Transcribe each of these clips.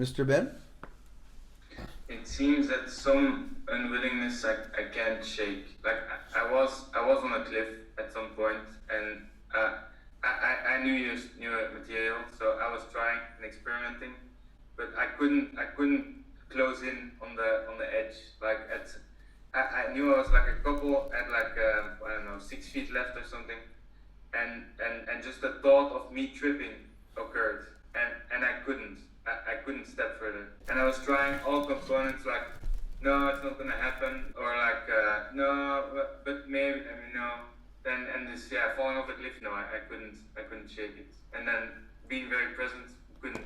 Mr. Ben? It seems that some unwillingness I can't shake. Like I was on a cliff at some point, and I knew material, so I was trying and experimenting, but I couldn't close in on the edge. Like I knew I was like a couple at like I don't know 6 feet left or something, and just the thought of me tripping occurred, and I couldn't step further, and I was trying all components like, no, it's not gonna happen, or like no, but maybe, I mean, no, then and this falling off the cliff, no, I couldn't shake it, and then being very present, couldn't.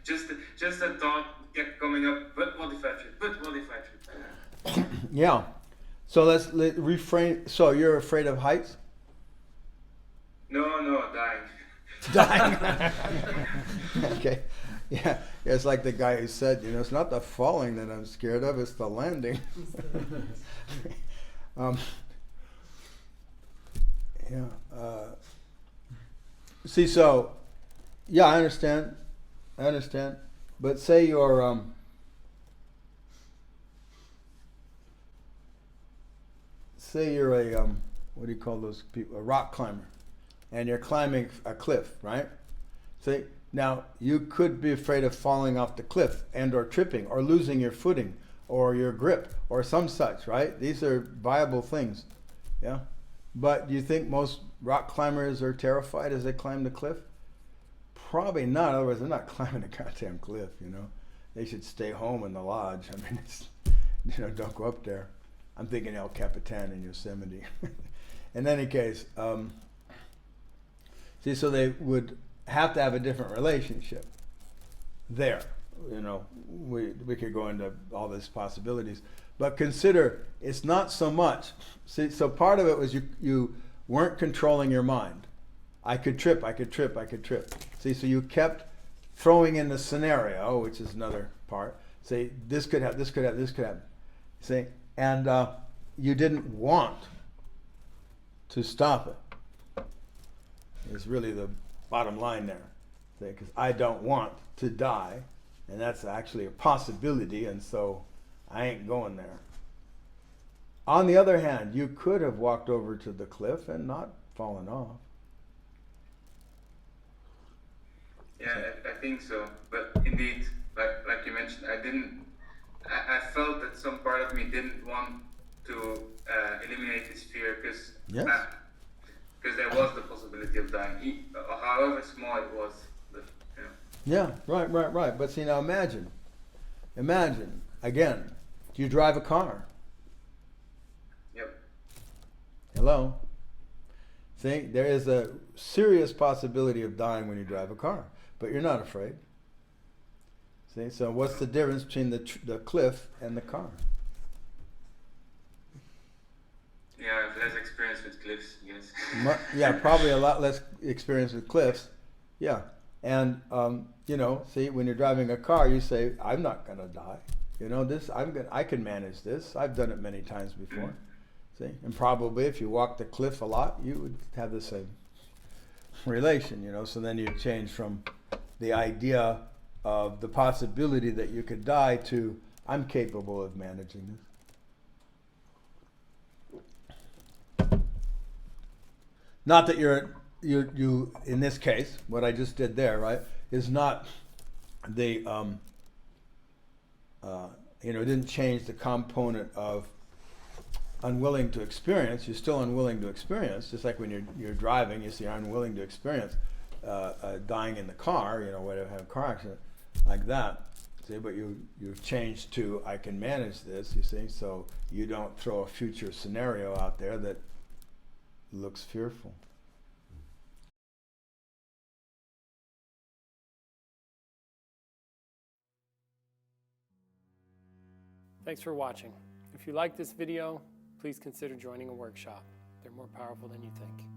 just the thought kept coming up, but what if I trip, Yeah, so let's reframe. So you're afraid of heights? No, dying. Dying. Okay. Yeah, it's like the guy who said, it's not the falling that I'm scared of, it's the landing. Yeah. See, so, yeah, I understand. But say you're, a, what do you call those people? A rock climber. And you're climbing a cliff, right? See, now you could be afraid of falling off the cliff and or tripping or losing your footing or your grip or some such, right? These are viable things, yeah? But do you think most rock climbers are terrified as they climb the cliff? Probably not, otherwise they're not climbing a goddamn cliff, They should stay home in the lodge. I mean, it's, don't go up there. I'm thinking El Capitan in Yosemite. In any case, see, so they would have to have a different relationship there. We could go into all these possibilities, but consider it's not so much. See, so part of it was you weren't controlling your mind. I could trip. See, so you kept throwing in the scenario, which is another part. Say this could happen. See, and you didn't want to stop it. Is really the bottom line there, because I don't want to die, and that's actually a possibility, and so I ain't going there. On the other hand, you could have walked over to the cliff and not fallen off. Yeah, I think so. But indeed, like you mentioned, I felt that some part of me didn't want to eliminate this fear, because there was the possibility of dying, however small it was. But, Yeah, right. But see, now imagine, again, do you drive a car? Yep. Hello? See, there is a serious possibility of dying when you drive a car, but you're not afraid. See, so what's the difference between the cliff and the car? Yeah, I have less experience with cliffs, yes. Yeah, probably a lot less experience with cliffs. Yeah, and see, when you're driving a car, you say, "I'm not gonna die." I can manage this. I've done it many times before. See, and probably if you walk the cliff a lot, you would have the same relation. So then you change from the idea of the possibility that you could die to I'm capable of managing this. Not that you in this case, what I just did there, right, is not the it didn't change the component of unwilling to experience. You're still unwilling to experience, just like when you're driving, you see you're unwilling to experience dying in the car, whatever, have a car accident like that. See, but you've changed to I can manage this, you see, so you don't throw a future scenario out there that looks fearful. Thanks for watching. If you like this video, please consider joining a workshop. They're more powerful than you think.